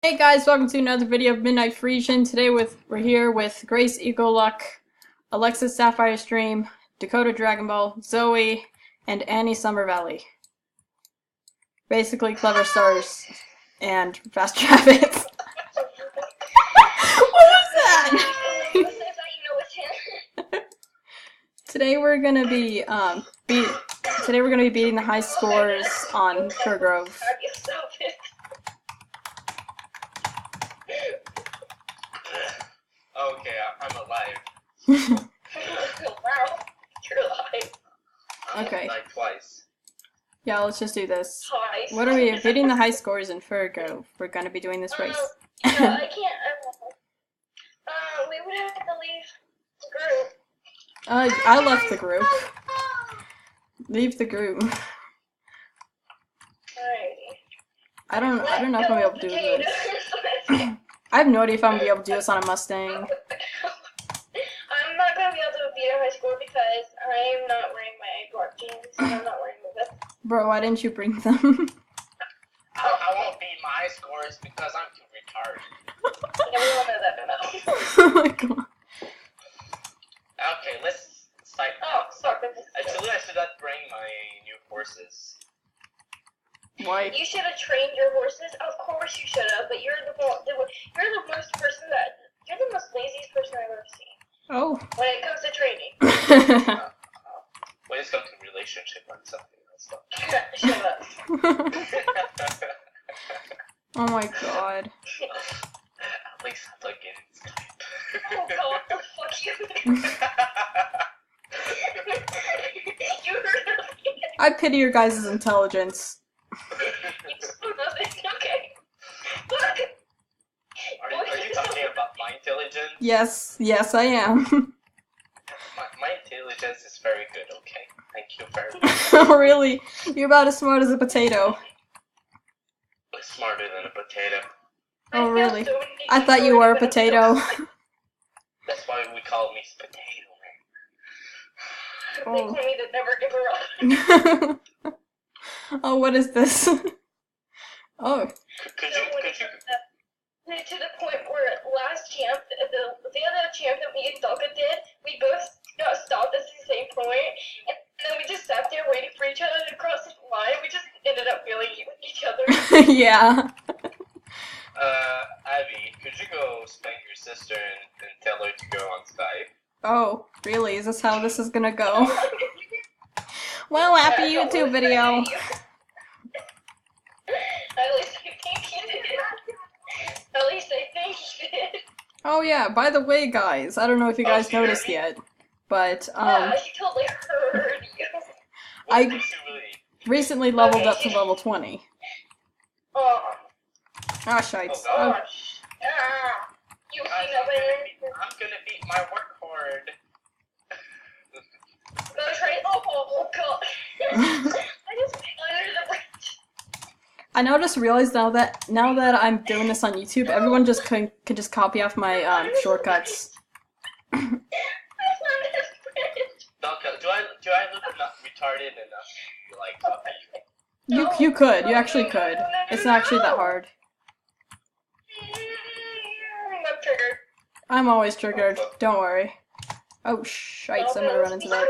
Hey guys, welcome to another video of Midnight Frisian. Today we're here with Grace Eagle Luck, Alexis Sapphire Stream, Dakota Dragon Ball, Zoe, and Annie Summer Valley. Basically clever stars and fast rabbits. What was that? Today we're gonna be beating the high scores on Fir Grove. Okay, I'm alive. Wow, you're alive. Okay. Like twice. Yeah, let's just do this. Twice. What are we beating the high scores in Fir Grove? We're gonna be doing this race. I can't. We would have to leave the group. I left the group. Leave the group. Alrighty. I don't know if I'm gonna be able to do this. I have no idea if I'm gonna be able to do this on a Mustang. I'm not gonna be able to beat a high score because I'm not wearing my black jeans and I'm not wearing my vest. Bro, why didn't you bring them? I won't beat my scores because I'm too retarded. Yeah, we all know that now. Oh my god. Okay, let's start. Oh, sorry. Actually, I should not bring my new horses. Why? You should have trained your horses. Of course you should have, but you're the most laziest person I've ever seen. Oh. When it comes to training. When it comes to relationship or something else. Shut up. Oh my god. At least I'm not getting Oh god, the fuck you. You heard nothing. I pity your guys' intelligence. You saw nothing. Okay. Are you talking about my intelligence? Yes, I am. My intelligence is very good, okay? Thank you very much. Oh, really? You're about as smart as a potato. Smarter than a potato. Oh, really? I thought you were a potato. That's why we call me potato, man. They call me the never giver up. Oh, what is this? Oh. Could you? To the point where last champ, the other champ that me and Dalga did, we both got stopped at the same point, and then we just sat there waiting for each other to cross the line. We just ended up feeling each other. Yeah. Abby, could you go spank your sister and tell her to go on Skype? Oh, really? Is this how this is gonna go? Well, happy YouTube video. At least I think you did. At least I think you did. Oh yeah, by the way guys, I don't know if you guys noticed yet, but Yeah, she totally heard you. I recently leveled up to level 20. Oh. Ah, shites. Oh gosh. You I'm gonna beat my work horde. Go try. Oh god. I just under the bridge. I now just realized now that I'm doing this on YouTube, everyone just can just copy off my shortcuts. Do I look not retarded enough to like copy? You could. You actually could. It's not actually that hard. I'm triggered. I'm always triggered. Don't worry. Oh, shites, I'm gonna run into that.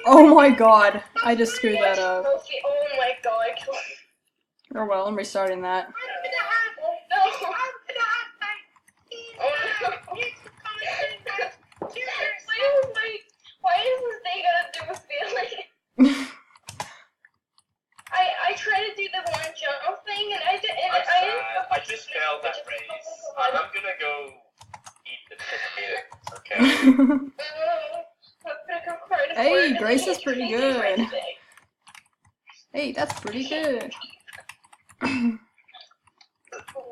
Oh my god, I just screwed that up. Oh my god. Oh well, I'm restarting that. Why is this thing gonna do with feeling? I tried to do the one jump thing and I just failed that race. I'm gonna go eat the biscuit, okay? Hey, Grace is pretty good. Hey, that's pretty good. Oh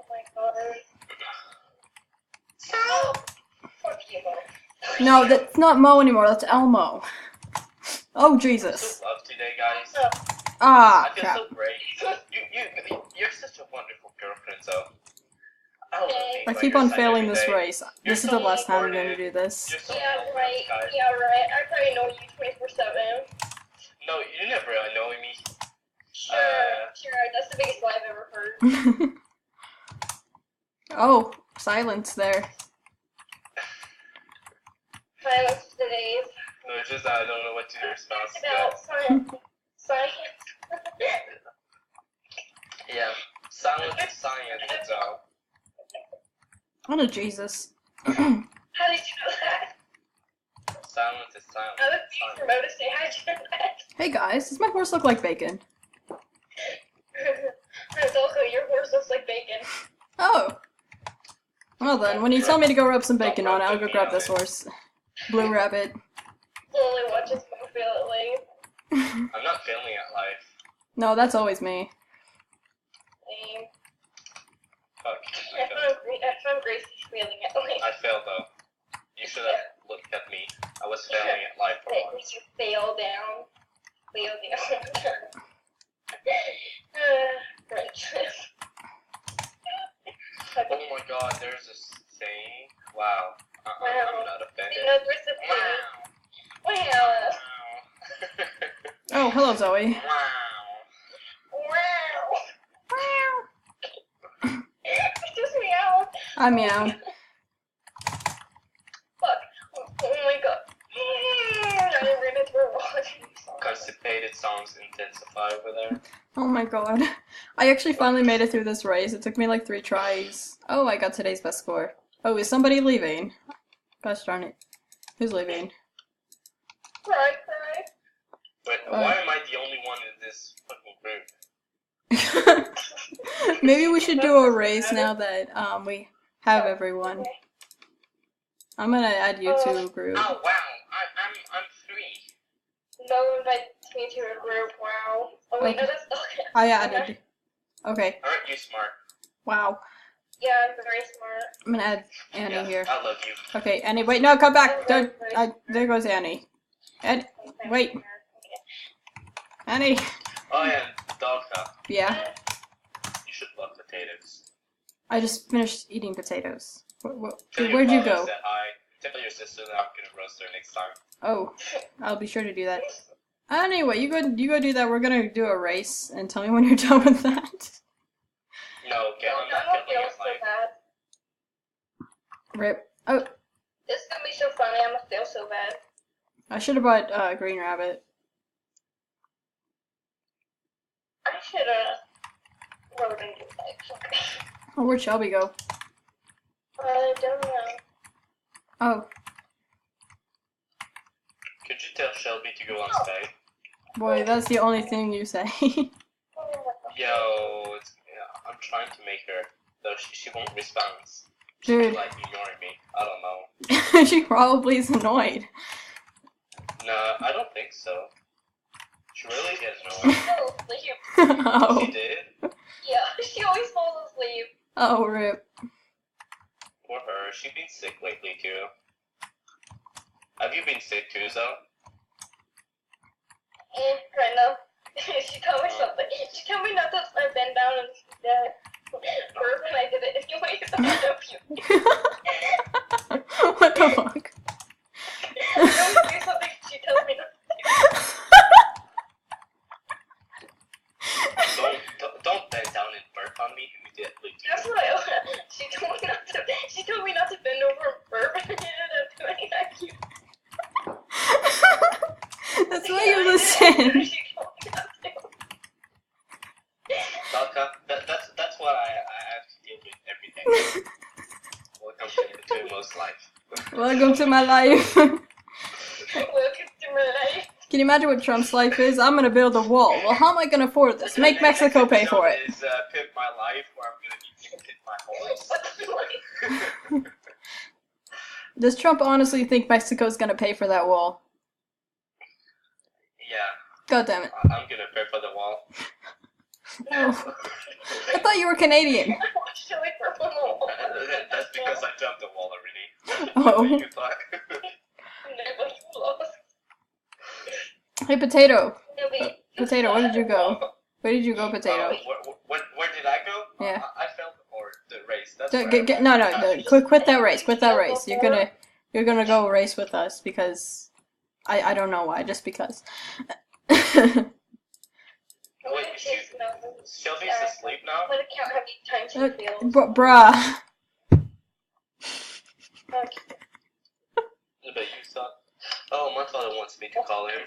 my god. Oh, fuck you, Mo. No, that's not Mo anymore, that's Elmo. Oh, I'm Jesus. so love today, guys. Ah, I feel crap. so great. You're such a wonderful girlfriend, so I love being I by keep your on side failing every this day. race. This is the last time I'm gonna do this. You're so Yeah, supportive, right. guys. Yeah, right. I probably know you 24/7. No, you never annoy me. Sure, that's the biggest lie I've ever heard. Oh, silence there. Silence for the days. No, it's just that I don't know what to respond to About that. science. Yeah, silence is science, so. Oh, Jesus. How did you know that? Silence is silence. I was being promoted to say how did you know that? Hey guys, does my horse look like bacon? Dolko, your horse looks like bacon. Oh. Well then, when you tell me to go rub some bacon on it, I'll go grab this horse. Blue rabbit. Slowly watches me feel it like. I'm not failing at life. No, that's always me. Fuck. If I'm Gracie's feeling it like. I failed though. You should have looked at me. I was failing at life for once. You fail down. Fail down. Right. Oh my god, there's this saying. Wow. I'm not offended. You know, there's a thing. Wow. Oh, hello, Zoe. Wow. Wow. Just meow. I meow. Fuck. Oh my god. I ran into a wall. Constipated sounds intensify over there. Oh my god. I actually finally made it through this race. It took me like 3 tries. Oh, I got today's best score. Oh, is somebody leaving? Gosh darn it. Who's leaving? Right. Wait, why am I the only one in this fucking group? Maybe we should do a race now that we have everyone. I'm gonna add you to a group. Oh wow, I'm 3. No one invited me to a group. Wow. Oh wait, no, that's okay. I added. Okay. Aren't you smart? Wow. Yeah, I'm very smart. I'm gonna add Annie here. I love you. Okay, Annie, wait, no, come back! Don't, there goes Annie. Wait. Annie! Oh yeah, dog cup. Yeah, You should love potatoes. I just finished eating potatoes. Tell your Where'd you father go? Said hi. Tell your sister that I'm gonna roast her next time. Oh, I'll be sure to do that. Anyway, you go do that. We're gonna do a race, and tell me when you're done with that. No, okay, I'm not I feeling feel it so like. bad. Rip. Oh, This is gonna be so funny. I'm gonna feel so bad. I should have bought Green Rabbit. I should wrote into like. Oh, where'd Shelby go? I don't know. Oh, Could you tell Shelby to go on Skype? boy, that's the only thing you say. Yo, I'm trying to make her, though she won't respond. Dude. She's like ignoring me. I don't know. She probably is annoyed. No, I don't think so. She really gets annoyed. Fell asleep. Oh. She did? Yeah, she always falls asleep. Oh, rip. Poor her. She's been sick lately too. Have you been sick too, Zoe? Kind of. She told me something. She told me not to bend down and burp, and I did it anyway. So I love you. What the fuck? Don't do something she tells me not to. Don't bend down and burp on me immediately. That's what she told me not to. She told me not to bend over and burp, and I ended up doing that. That's why you listen. She told me not to. Dalka, that's why I have to deal with everything. Welcome to most life. Welcome to my life. Welcome to my life. Can you imagine what Trump's life is? I'm gonna build a wall. Well, how am I gonna afford this? Make Mexico pay for it. Is pimp my life, or I'm gonna need to pimp my horse. Does Trump honestly think Mexico's gonna pay for that wall? Yeah. God damn it. I'm gonna pay for the wall. Oh. I thought you were Canadian. That's because I jumped the wall already. Oh. You thought? Never lost. Hey, Potato. Nobody. Potato, where did you go? Where did you go, Potato? Where did I go? Yeah. I failed the race. That's No. Quit that race. Quit that race. You're gonna go race with us because I don't know why. Just because. Wait, Shelby's asleep now? I'm gonna count how many times you failed. Bruh. Okay. But you thought. Oh, my father wants me to call him.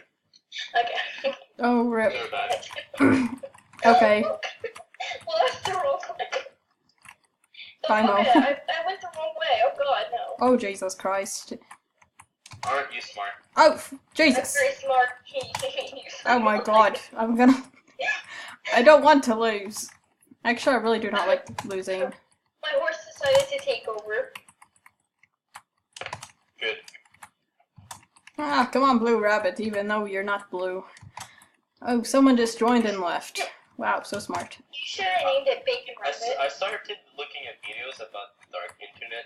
Okay. Oh, rip. You're bad. Okay. Well, that's the wrong way. Bye, Mo. I went the wrong way. Oh god, no. Oh, Jesus Christ. Aren't you smart? Oh, I'm Jesus. very smart. Oh my god. I'm gonna... I don't want to lose. Actually, I really do not like losing. My horse decided to take over. Good. Ah, come on, Blue Rabbit, even though you're not blue. Oh, someone just joined and left. Wow, so smart. You should have named it Bacon Rabbit. I started looking at videos about the dark internet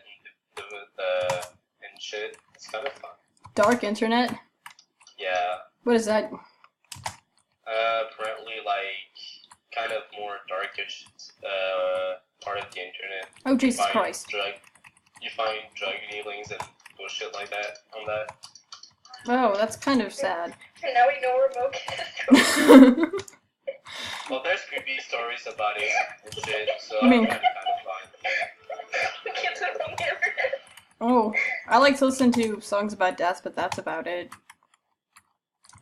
and shit. It's kind of fun. Dark internet? Yeah. What is that? Apparently, like, kind of more darkish part of the internet. Oh, Jesus You find Christ. You find drug dealings and bullshit like that on that. Oh, that's kind of sad. And now we know where Mo is. Well, there's creepy stories about it and shit, so You mean- I find it kind of fun. Kids are from here. Oh, I like to listen to songs about death, but that's about it.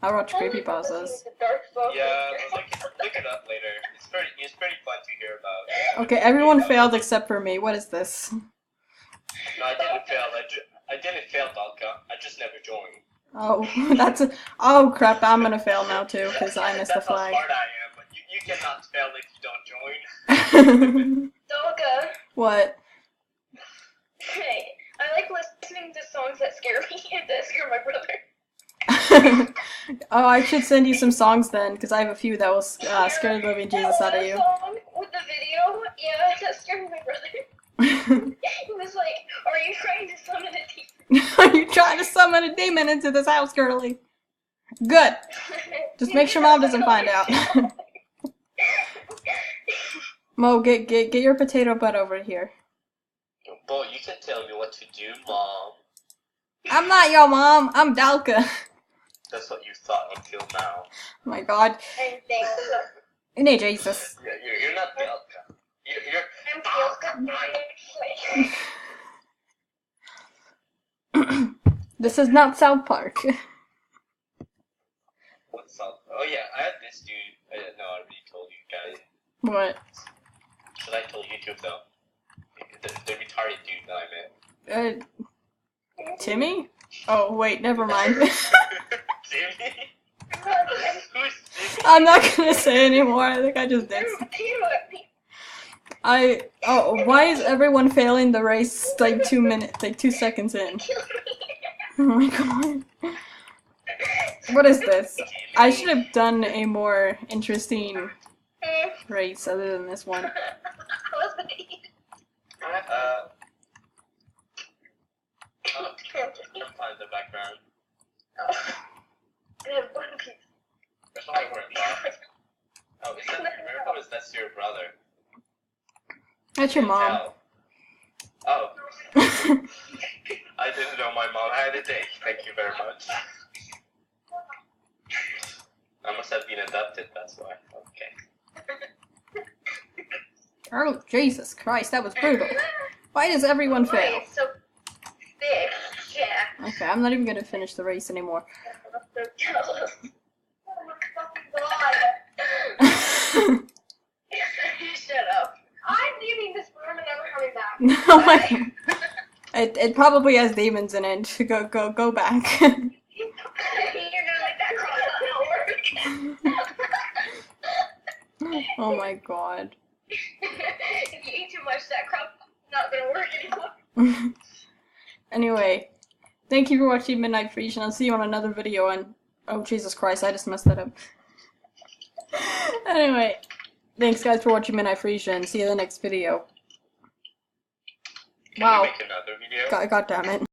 I watch creepypastas. Yeah, look it up later. It's pretty fun to hear about. Okay, everyone failed except for me. What is this? No, I didn't fail. I didn't fail, Dalka. I just never joined. Oh, that's a... Oh, crap, I'm gonna fail now, too, because I missed the That's how flag. smart I am, but you cannot fail if you don't join. Dolga, What? hey, I like listening to songs that scare me and that scare my brother. Oh, I should send you some songs then, because I have a few that will scare the living Jesus out of you. Song with the video, yeah, that scared my brother. He was like, "Are you trying to summon a demon?" Are you trying to summon a demon into this house, girly? Good. Just make sure Mom doesn't find out. Mo, get your potato butt over here. Boy, you can tell me what to do, Mom. I'm not your mom. I'm Dalka. That's what you thought until now. Oh my God. And things. Nay, Jesus. Yeah, you're not Dalka. You're This is not South Park. What's up? Oh yeah, I had this dude. No, I already told you guys. What? Should I tell YouTube though? The retarded dude that I met. Timmy? Oh, wait, never mind. Timmy? Who's Timmy? I'm not gonna say anymore. I think I just did. Oh, why is everyone failing the race like 2 seconds in? Oh my God. What is this? I should have done a more interesting race other than this one. I'm fine in the background. There's only one dog. Oh, is that your or is that your brother? That's your mom. Oh. I didn't know my mom had a dick. Thank you very much. I must have been adopted, that's why. Okay. Oh, Jesus Christ, that was brutal. Why does everyone fail? It's so big. Yeah. Okay, I'm not even gonna finish the race anymore. Oh my fucking god. Shut up. I'm leaving this room and never coming back. Oh my God. It probably has demons in it. Go back. You're gonna like that cross not work. Oh my God. If you eat too much, that crop not gonna work anymore. Anyway, thank you for watching Midnight Freeze, and I'll see you on another video on... Oh, Jesus Christ, I just messed that up. Anyway, thanks guys for watching Midnight Freeze, and see you in the next video. Can Wow. you make another video? God damn it.